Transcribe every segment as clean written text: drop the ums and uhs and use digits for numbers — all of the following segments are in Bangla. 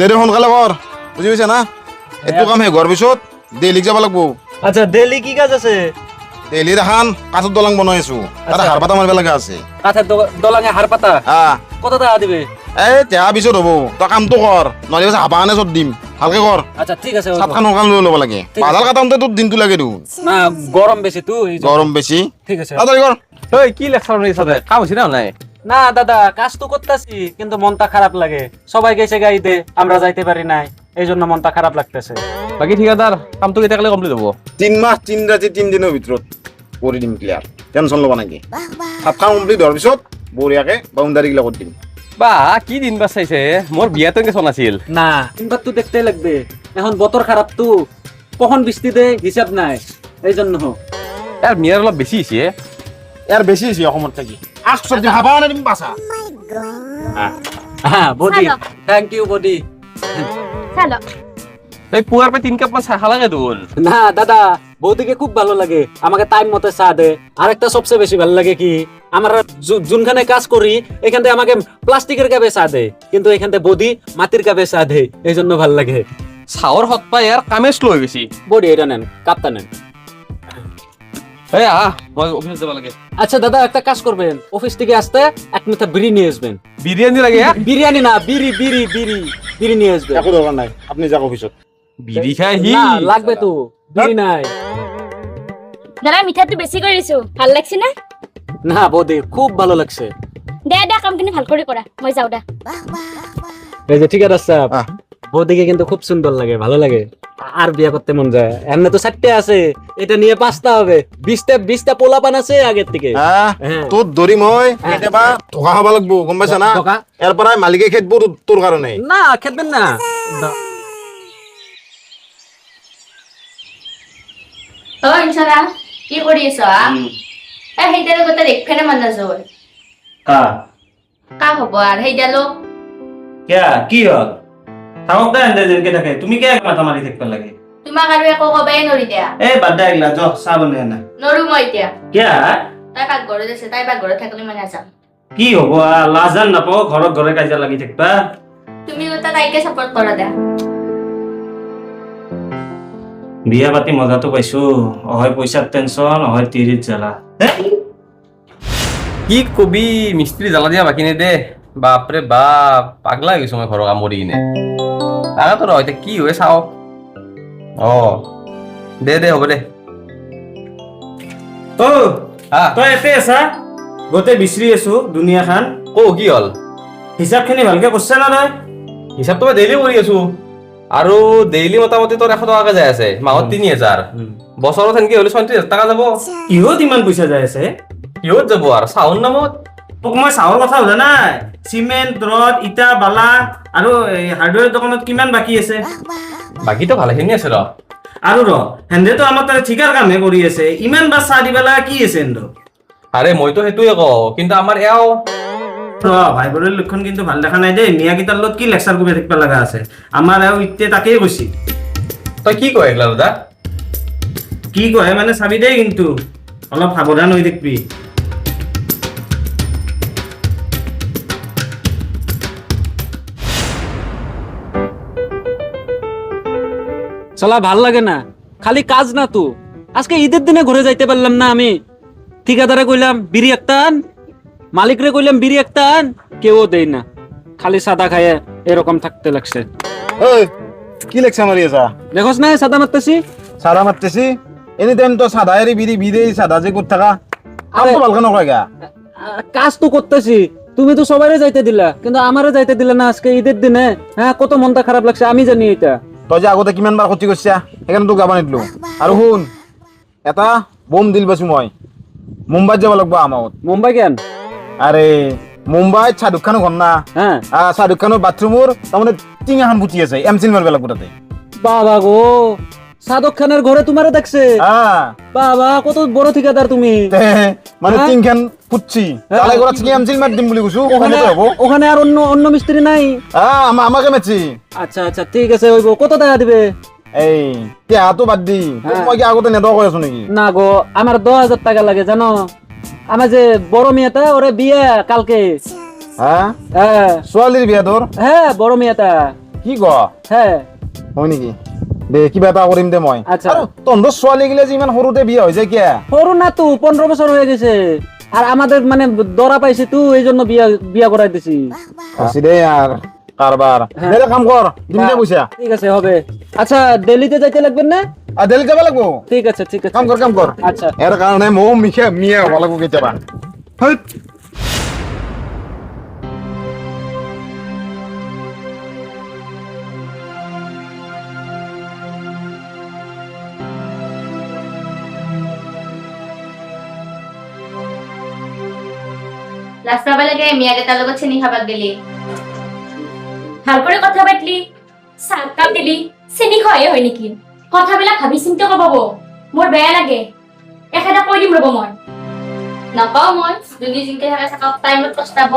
দেৰি সোনকালে কৰ বুজি পাইছা না এইটো কাম শেষ হোৱাৰ পিছত দিল্লীক যাব লাগিব আচ্ছা দিল্লী কি কাজ আছে দিল্লীৰ এখন কাঠৰ দলং বনাই আছো তাতে হাড় পাতা মাৰিব লগা আছে কাঠের দলাঙে হার পাতা কত টাকা দিবে এই তেয়া পিছত হ'ব তই কামটো কৰ নহ'লে পিছত হাবা কাৰণে চত দিম ভালকে কৰ আচ্ছা ঠিক আছে চাতখান সোনকালে লৈ ল'ব লাগে বাজাল কাটাওঁতে তোৰ দিনটো লাগে দেখোন না গরম বেশি তো গৰম বেছি ঠিক আছে তাড়াতাড়ি কৰ ওই কি লেকচার নিয়ে সাথে কাম হইছে না নাই না দাদা কাজ তো করতেছি কিন্তু মনটা খারাপ লাগে সবাই গেছে গাইতে আমরা যাইতে পারি নাই এই জন্য মনটা খারাপ লাগতেছে বাকি ঠিকাদার কামটো কেতিয়া কালে কমপ্লিট হবো 3 মাহ 3 ৰাতি 3 দিনৰ ভিতৰত কৰি দিম ক্লিয়াৰ টেনচন ল'ব নালাগে সাতখান কমপ্লিট হোৱাৰ পিছত বঢ়িয়াকে বাউণ্ডাৰীগিলা কৰি দিম বা কি দিন বাঁচাইছে মোর বিয়া তো কেসন আছিল না তিনবার তো দেখতেই লাগবে এখন বতর খারাপ তো কখন বৃষ্টি দেয় হিসাব নাই এই জন্য আর মিয়ার অলপ বেশি হইছে ইয়াৰ বেছি হৈছে অসমত থাকি আখ চব্জি হাবা কাৰণে দিম বাচা হ্যাঁ বডি Hello. থ্যাংক ইউ বডি চলো এই পুয়ার পে 3 কাপ মান চা খালাগে দুন না দাদা বৌদিকে খুব ভালো লাগে আমাকে টাইম মতো চা দেয় আরেকটা সবচেয়ে বেশি ভালো লাগে কি আমরা যোনখানে কাজ করি এখান থেকে আমাকে প্লাস্টিকের কাপে চা দেয় কিন্তু এখান থেকে বৌদি মাটির কাপে চা দেয় এই জন্য ভালো লাগে চাওর হত পাই আর কামে স্লো হয়ে গেছি বডি এটা নেন কাপটা নেন এই মই অফিস যাব লাগে আচ্ছা দাদা একটা কাজ করবেন অফিস থেকে আসতে এক মিনিট বিড়ি নিয়ে আসবেন বিরিয়ানি লাগে বিরিয়ানি না বিড়ি বিড়ি বিড়ি বিড়ি নিয়ে আসবেন একো দৰকাৰ নাই আপুনি যাওক অফিচত বিড়ি খাই হি না লাগবে তো বিড়ি নাই দাদা মিঠাটো বেছি কৰি দিছো ভাল লাগছে না না বৌদি খুব ভালো লাগছে দে দে কামখিনি ভাল কৰি কৰা মই যাও দা এই যে ঠিক আছে সাহেব আহ। বৌদিকে কিন্তু খুব সুন্দর লাগে ভালো লাগে আর বিয়ে করতে মন যায় এমনি তো 4টে আছে এটা নিয়ে 5টা হবে 20টা পোলাপান আছে আগের থেকে হ্যাঁ হ্যাঁ। তোৰ ধৰি মই কেতিয়াবা ঠকা খাব লাগিব গম পাইছা না ঠকা? ইয়াৰ পৰাই মালিকে খেদব তোৰ কাৰণে না খেদবেন না অ ইনসারা কি কৰি আছ সেইটাৰ কথা দেখফেনে মান নাযায় কা কা হ'ব আৰু সেইডালো কিয়া কি হল থাকক দে এনে যেনকে থাকে তুমি কিয় মাথা মাৰি থাকিব লাগে তোমাক আৰু একো কবাই নৰি দিয়া এই বাদ দে এইগিলা যা চাহ বনাই আনা নৰো মই এতিয়া কিয়া তাই পাকঘৰত আছে তাই পাকঘৰত থাকিলে মই নাযাম কি হব লাজান নাপাও ঘৰত ঘৰে কাজিয়া লাগি থাকিবা তুমি গোটা তাইকে চাপৰ্ট কৰা দে বিয়া পাতি মজাটো পাইছো অহয় পইচাৰ টেনচন অহয় তিৰিত জ্বালা কি কবি মিস্ত্রি জ্বালা দিয়া বাকি নে দে বাপরে বাপ পাগলা হয়ে গেছো মই ঘর কাম করি কিনে টাকা তো রয়তে কি হয়ে চাও ও দে দে হ'ব দে অ হা তই এতে আছা গোটেই বিচৰি আছো দুনিয়াখন ও কি হল হিচাপখিনি ভালকে কৰছা না তই হিচাপ তো মই ডেইলি কৰি আছো আৰু ডেইলি মোটামুটি তোৰ 100 টকাকে যাই আছে মাহত 3000 বছৰত এনেকে হলে 37000 টাকা যাব কিহত ইমান পইচা যাই আছে কিহত যাব আৰু চাউন নামত তোক মই চাহৰ কথা সোধা নাই চিমেণ্ট ৰদ ইটা বালা আৰু হাৰ্ডৱেৰ দোকানত কিমান বাকী আছে বাকীতো ভালেখিনি আছে ৰ আৰু হেন্দেতো আমাৰ তাৰে ঠিকাৰ কামহে কৰি আছে ইমান বা চাহ দিবা লাগা কি আছে হেন্দো আৰে মইতো সেইটোৱে কওঁ কিন্তু আমাৰ এও ভাই বৰৰ লক্ষণ কিন্তু ভাল দেখা নাই দেই মিয়াকেইটাৰ লগত কি লেকচাৰ কৰি থাকিব লগা আছে আমাৰ এও ইতে তাকেই কৈছি তই কি কয় এইগিলা দাদা কি কয় মানে চাবি দেই কিন্তু অলপ সাৱধান হৈ থাকিবি চলা ভাল লাগে না খালি কাজ না তো আজকে ঈদের দিনে ঘুরে যাইতে পারলাম না আমি ঠিকাদারে কইলাম বিড়ি একটা আন মালিকরে কইলাম বিড়ি একটা আন কেউ দেই না খালি সাদা খায় এরকম থাকতে লাগছে ঐ কি লেকচাৰ মাৰি আছা দেখোস না সাদা মারতেছি চাৰা মাতিছি এনি টাইম তো সাদা এৰি বিড়ি বিড়ি সাদা যে কৰি থাকা কামটো ভালকে নকৰে গা কাজ তো করতেছি তুমি তো সবাইরে যাইতে দিলা কিন্তু আমারে যাইতে দিলা না আজকে ঈদের দিনে হ্যাঁ কত মনটা খারাপ লাগছে আমি জানি এটা তই যে আগতে কিমান বাৰ ক্ষতি কৰিছা সেইকাৰণে তোক যাব নিদিলো আৰু শুন এটা বম দিল পাইছো মই মুম্বাইত যাব লাগিব আমাত মুম্বাই কেন আৰে মুম্বাইত শ্বাহৰুখ খানৰ ঘৰ না হ্যাঁ শ্বাহৰুখ খানৰ বাথৰুমৰ তাৰমানে টিং এখন ফুটি আছে এমচিল মাৰিব লাগিব তাতে বাবা গো সাদক খানের ঘরে তোমারে দেখছে বাবা কত বড় ঠিকাদার তুমি মানে হ্যাঁ? টিংখান ফুটছি তালাই কৰা চিকি এমচিল মাৰি দিম বুলি কৈছো ওখানে কমতে হ'ব ওখানে আর অন্য অন্য মিস্ত্রি নাই আমাকে মেচি আচ্ছা আচ্ছা ঠিক আছে হইব কত টাকা দিবে এই তেহাতো বাদ দি তোক মই কি আগতে নেদক কৈ আছো নেকি না গো আমার 10,000 টাকা লাগে জানো আমার যে বড় মেয়েটা ওরে বিয়ে কালকে হ্যাঁ হ্যাঁ ছোৱালীৰ বিয়া তোৰ হ্যাঁ বড় মেয়েটা কি ক হ্যাঁ হয় নেকি দে কিবা এটা কৰিম দে মই আচ্ছা। আৰু তহঁতৰ ছোৱালী গিলা যে ইমান সৰুতে বিয়া হৈ যায় কিয়া সৰু না তো 15 বছর হয়ে গেছে আর আমাদের মানে দরা পাইছি তো এই জন্য বিয়া বিয়া করাই দিছি আছে দে আর কারবার দে দে, কাম কর দিম দে পয়সা ঠিক আছে হবে আচ্ছা দিল্লিতে যাইতে লাগবেন না আর দিল্লি যাব লাগবো ঠিক আছে ঠিক আছে কাম কর আচ্ছা এর কারণে মৌ মিখে মিয়া হব লাগবো কেতিয়াবা হেৎ। লাষ্ট পাবা লাগে মিয়াকেইটাৰ লগত চেনি খাবাক গেলি ভাল করে কথা পাতলি চাহ কাপ দিলি চেনি খোৱাই হয় নেকি কথাবিলাক ভাবি চিন্তা কব মোৰ বেয়া লাগে এখেতে কৈ দিম ৰ'ব মই নকওঁ মই যোনী জিংকে থাকে থাকক টাইমত পস্তাব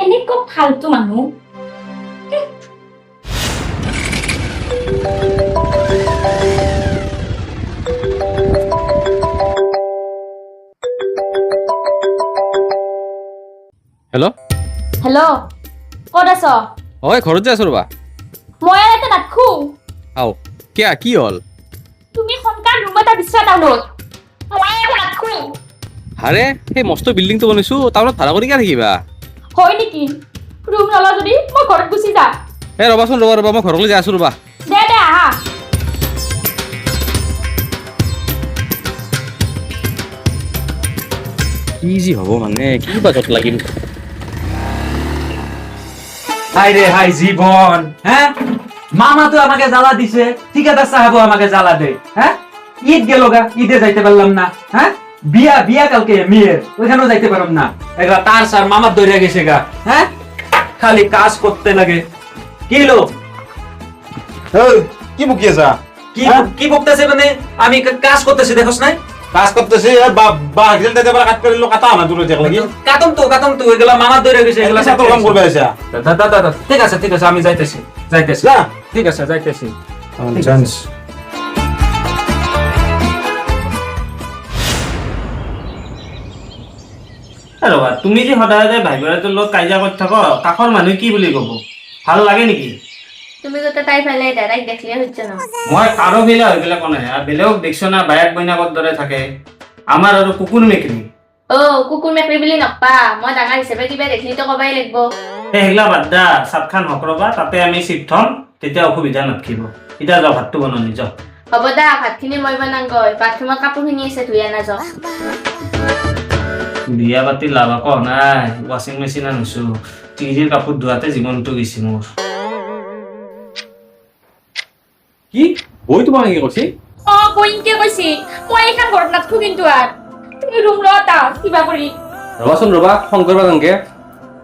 এনেকুৱা ফাল্টু মানুহ হেল্ল' হেল্ল' ক'ত আছ হয় ঘৰত যাই আছো ৰ'বা মই আৰু এটা নাথখো আও কিয়া কি হ'ল তুমি সোনকাল ৰুম এটা বিচৰা টাউনত মই আৰু নাথখো আৰে সেই মস্ত বিল্ডিংটো বনাইছো টাউনত ভাড়া কৰি কিয় থাকিবা হয় নেকি ৰুম নলওঁ যদি মই ঘৰত গুচি যা এই ৰ'বাচোন ৰ'বা মই ঘৰলৈ যাই আছো ৰ'বা দে দে আহা কি যি হ'ব মানে কি বাজত লাগিম হাই রে হাই জীবন হ্যাঁ মামা তো আমাকে জ্বালা দিছে ঠিকাদার সাহেবও আমাকে জ্বালা দে হ্যাঁ ঈদ গেল গা ঈদে যাইতে পারলাম না হ্যাঁ বিয়া বিয়া কালকে মেয়ের ওইখানেও যাইতে পারলাম না এগুলা তার সার মামার দৌড়ে গেছে গা হ্যাঁ খালি কাজ করতে লাগে কি লো এই, কি বুকি আছা কি কি বকতেছে মানে আমি কাজ করতেছি দেখোস নাই কাজ করতেছে বা হিল দিতে পারে কাট করিলো কাটা না দূরে দেখ লাগি কাতম তো এগুলা মামার দৌড়ে গেছে এগুলা এগুলা তো কাম করবে আছা দাদা ঠিক আছে আমি যাইতেছি যা ঠিক আছে যাইতেছি চান্স ৰ'বা তুমি যে সদায় সদায় ভাই ভৰাটোৰ লগত কাজিয়া কৰি থাক কাষৰ মানুহে কি বুলি ক'ব ভাল লাগে নেকি তুমি যাতে তাই ফালে তাইক দেখিলে হচ্ছে না মই কাৰো বিলা হৈ পেলাই কোৱা নাই আৰু বেলেগক দেখছ না বায়েক বইনাকৰ দৰে থাকে আমাৰ আৰু কুকুৰ মেকুৰী কুকুৰ মেকুৰী বুলি নকপা মই ডাঙৰ হিচাপে কিবা দেখিলেতো কবাই লাগিব সেই সেইগিলা বাদ দা চাপখান হক ৰ'বা তাতে আমি চিপ থম তেতিয়া অসুবিধা নাথাকিব এতিয়া যাওঁ ভাতটো বনানি যাওঁ হ'ব দা ভাতখিনি মই বনাংগৈ বাথৰুমত কাপোৰখিনি আছে ধুই আনা যাওঁ বিয়া পাতি লাভ আকৌ নাই ৱাশ্বিং মেচিন আনিছো তিৰিৰ কাপোৰ ধোৱাতে জীৱনটো গৈছে মোৰ কি বৈ তোমাক কি কৈছি অ কইনকে কৈছি মই এইখান ঘৰত নাথকো কিন্তু আর তুমি ৰুম ল এটা কিবা কৰি ৰ'বাচোন ৰ'বা ফোন কৰিবা তেনেকে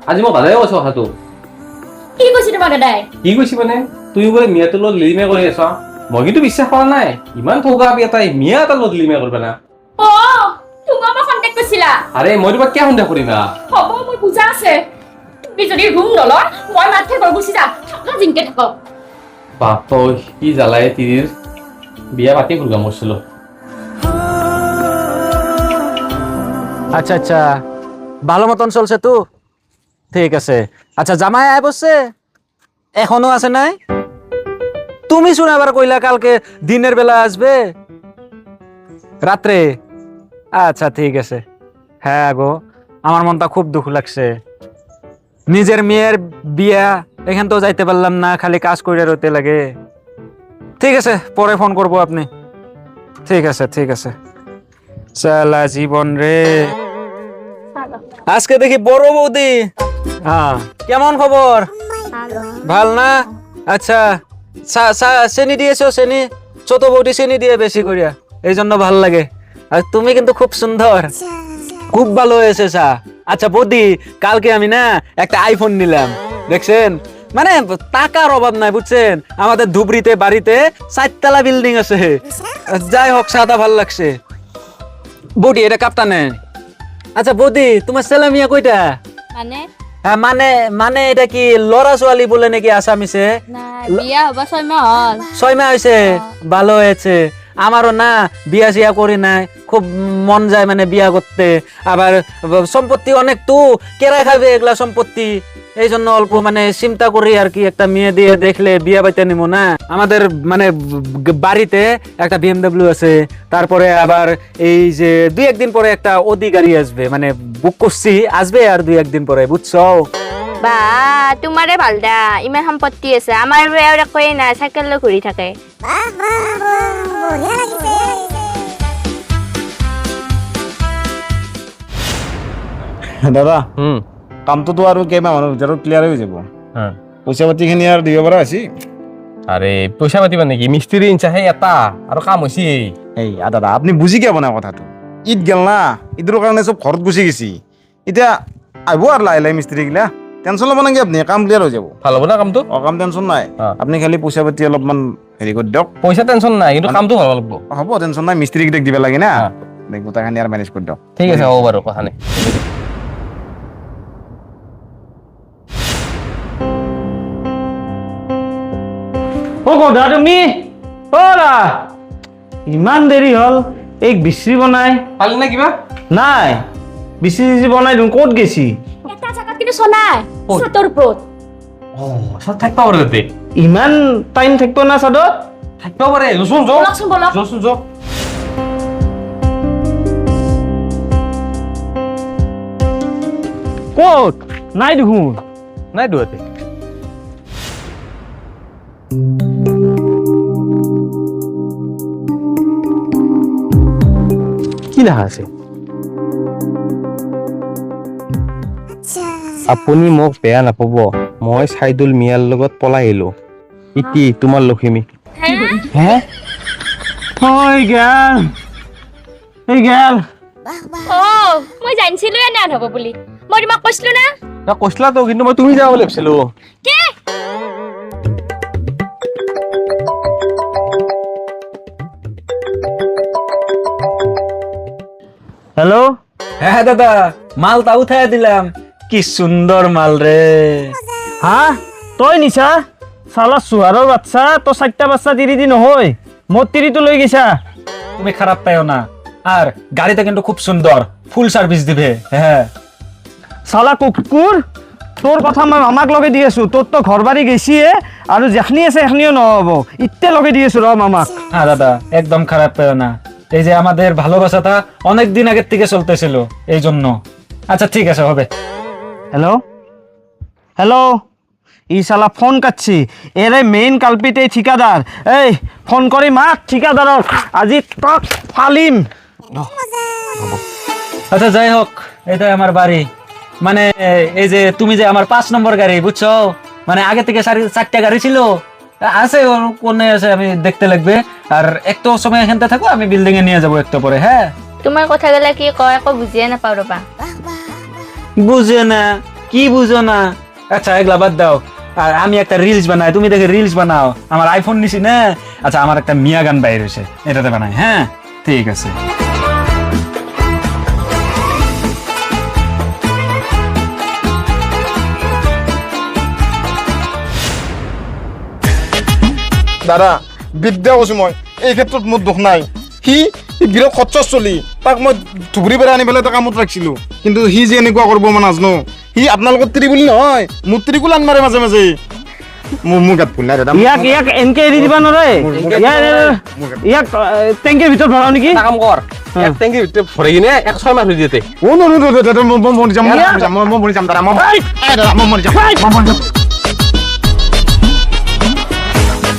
আজি মই ভালে কৈছো কথাটো কি কৈছি তোমাক দাদাই কি কৈছি মানে তুমি বোলে মিয়াটোৰ লগত লিলিমে কৰি আছা মই কিন্তু বিশ্বাস কৰা নাই ইমান ঠগা এটাই মিয়া এটাৰ লগত লিলিমে কৰিবা না অ তোমাক মই কণ্টেক্ট কৰিছিলা আৰে মই তোমাক কিয় সন্দেহ কৰিম না হ'ব মোৰ বুজা আছে তুমি যদি ৰুম নল মই মাথে ঘৰ গুচি যাম থাকা জিংকে থাকক বাপ কি জ্বালাই তিৰিৰ বিয়া পাতি ফুলগা মৰছিলো আচ্ছা আচ্ছা ভালো মতন চলছে তো ঠিক আছে আচ্ছা জামাই আয় বসছে এখনো আছে নাই তুমি শুনে আবার কইলা কালকে দিনের বেলা আসবে রাত্রে আচ্ছা ঠিক আছে হ্যাঁ গো আমার মনটা খুব দুঃখ লাগছে নিজের মেয়ের বিয়া এখান তো যাইতে পারলাম না খালি কাজ করে রইতে লাগে ঠিক আছে পরে ফোন করবো আপনি ঠিক আছে চালা জীবন রে আজকে দেখি বড় বৌদি হ্যাঁ কেমন খবর ভাল না আচ্ছা চেনি দিয়েছো চেনি ছোট বৌদি চেনি দিয়ে বেশি করিয়া এই জন্য ভাল লাগে আর তুমি কিন্তু খুব সুন্দর খুব ভালো হয়েছে চা আচ্ছা বৌদি কালকে আমি না একটা আইফোন নিলাম দেখছেন মানে টাকার অভাব নাই বুঝছেন আমাদের ধুবড়িতে বাড়িতে 4 তলা বিল্ডিং আছে যাই হোক সাদা ভাল লাগছে বৌদি এটা কাপ্তানে আচ্ছা বৌদি তোমার ছেলে মিয়া কইটা মানে হ্যাঁ মানে এটা কি লড়া ছোৱালী বলে নাকি আসামিছে না বিয়া হবা 6 মাহ হল 6 মাস হয়েছে ভালো হয়েছে আমারও না বিয়া সিয়া করি নাই খুব মন যায় মানে বিয়া করতে আবার সম্পত্তি অনেক তো কেরা খাবে এগুলা সম্পত্তি এই জন্য অল্প মানে চিন্তা করি আর কি, একটা মেয়ে দিয়ে দেখলে বিয়ে বাইতে নিব না। আমাদের মানে বাড়িতে একটা BMW আছে, তারপরে আবার এই যে 2-1 দিন পরে একটা ওডি গাড়ি আসবে, মানে বুক করছি, আসবে আর 2-1 দিন পরে, বুঝছো? বা তোমাৰে ভাল দা, ইমান সম্পত্তি আছে। আমাৰ একোৱেই নাই, চাইকেল লৈ ঘূৰি থাকে। দাদা হুম কামটোতো আৰু কেইমাহমানৰ ভিতৰত ক্লিয়াৰ হৈ যাব। হ্যাঁ পইচা পাতিখিনি আৰু দিব পৰা হৈছে। আরে পয়সা পাতিবা নাকি? মিস্ত্রি ইনচা হে এটা আৰু কাম হৈছে। এই দাদা আপুনি বুজি কিয় পোৱা নাই কথাটো? ঈদ গেল না, ঈদৰ কাৰণে চব ঘৰত গুচি গৈছি। এতিয়া আহিব আৰু লাহে লাহে মিস্ত্ৰীগিলা, টেনশ্যন ল'ব নালাগে আপুনি, কাম ক্লিয়াৰ হৈ যাব। ভাল হ'ব না কামটো? কাম টেনশ্যন নাই, অ। আপুনি খালি পইচা পাতি অলপমান হেৰি কৰি দিয়ক। পইচা টেনশ্যন নাই, কিন্তু কামটো ভাল লাগিব। হ'ব টেনশ্যন নাই, মিস্ত্ৰীকেইটাক দিব লাগে না, অ। গোটাখিনি আৰু মেনেজ কৰি দিয়ক। ঠিক আছে হ'ব বাৰু, কথা নাই। অ গধা তুমি অৰা ইমান দেৰি হ'ল, এই বিচৰি বনাই পালি না কিবা? নাই, বিচৰি বনাই তুমি ক'ত গেছি? এটা জাগাত কিন্তু চলাই ক'ত? ছাতৰ ওপৰত। চব থাকিব পাৰে তাতে। ইমান টাইম থাকিব না চাদত? থাকিব পাৰে, যোচোন যো। বলকচোন বলক। যোচোন যো। ক'ত নাই দেখোন। নাই দুয়াতে। কি লেখা আছে? আপুনি মোক বেয়া নাপাব, মই চাইদুল মিয়াৰ লগত পলাই আহিলো। ইতি তোমাৰ লখিমী। হে ঐ গেল, এই গেল। অ' মই জানিছিলো এনে হ'ব বুলি, মই তোমাক কৈছিলো না। কৈছিলা তো, কিন্তু মই তুমি যাওঁ বুলি ভাবিছিলো। কি হেল্ল', হ্যাঁ দাদা, মালটা উঠাই দিলাম, কি সুন্দর মাল রে। হা তই নিছা? চালা চুহাৰৰ বাচ্চা, তই 4টা বাচ্চা তিৰি দি নহয়, মোৰ তিৰিটো লৈ গৈছা। তুমি খারাপ পাইও না, আর গাড়িটা কিন্তু খুব সুন্দর, ফুল সার্ভিস দিবে। হ্যাঁ চালা কুকুৰ, তোৰ কথা মই মামাক লগে দি আছো। তোৰ তো ঘৰ বাৰী গেছিয়ে, আৰু যেখনি আছে এখনিও নহব, ইত্যে লগে দি আছো ৰ মামাক। হ্যাঁ দাদা, একদম খারাপ পাইও না, এই যে আমাদের ভালোবাসাটা অনেক দিন আগের থেকে চলতেছিল, এই জন্য। আচ্ছা ঠিক আছে, হবে। হেল্ল' হেল্ল', ই চালা ফোন কাটছি, এৰে মেইন কালপিত এই ঠিকাদাৰ। এই ফোন কৰি মাত ঠিকাদাৰক, আজি তক ফালিম। আচ্ছা যাই হোক, এটাই আমার বাড়ি, মানে এই যে তুমি যে আমার 5 নম্বর গাড়ি, বুঝছো? মানে আগে থেকে 4টা গাড়ি ছিল, আছে কোনে আছে আমি দেখতে লাগবে, আর একটু সময় এখানতে থাকো, আমি বিল্ডিং এ নিয়ে যাবো একটু পরে। হ্যাঁ তোমাৰ কথাগিলা কি কয় একো বুজিয়ে নাপাওঁ ৰবা। বুঝে না, কি বুঝো না? আচ্ছা এগুলা বাদ দাও, আর আমি একটা রিলস বানাই, তুমি দেখে রিলস বানাও, আমার আইফোন নিছি না। আচ্ছা আমার একটা মিয়া গান বাইর হয়েছে, এটাতে বানাই। হ্যাঁ ঠিক আছে। দাদা বিদ্যা কৈছো মই, এই ক্ষেত্ৰত মোৰ দুখ নাই। সি বিৰাট খচ্চৰ চলি, তাক মই ধুবুৰী পৰা আনি পেলাই তাক কামত ৰাখিছিলো, কিন্তু সি যে এনেকুৱা কৰিব মই নাজানো। সি আপোনালোকৰ তিৰি বুলি নহয়, মোৰ তিৰিকো লান মাৰে মাজে মাজে। মোৰ গাত ভুল নাই দাদা। ইয়াক এনকে এৰি দিবা নোৱাৰে, ইয়াক টেংকিৰ ভিতৰত ভৰাও নেকি? এটা কাম কৰ, এক টেংকিৰ ভিতৰত ভৰাই কিনে 1-6 মাহ থৈ দিয়াতে। দাদা মই মৰি যাম, মই মৰি যাম দাদা, মই মৰি যাম।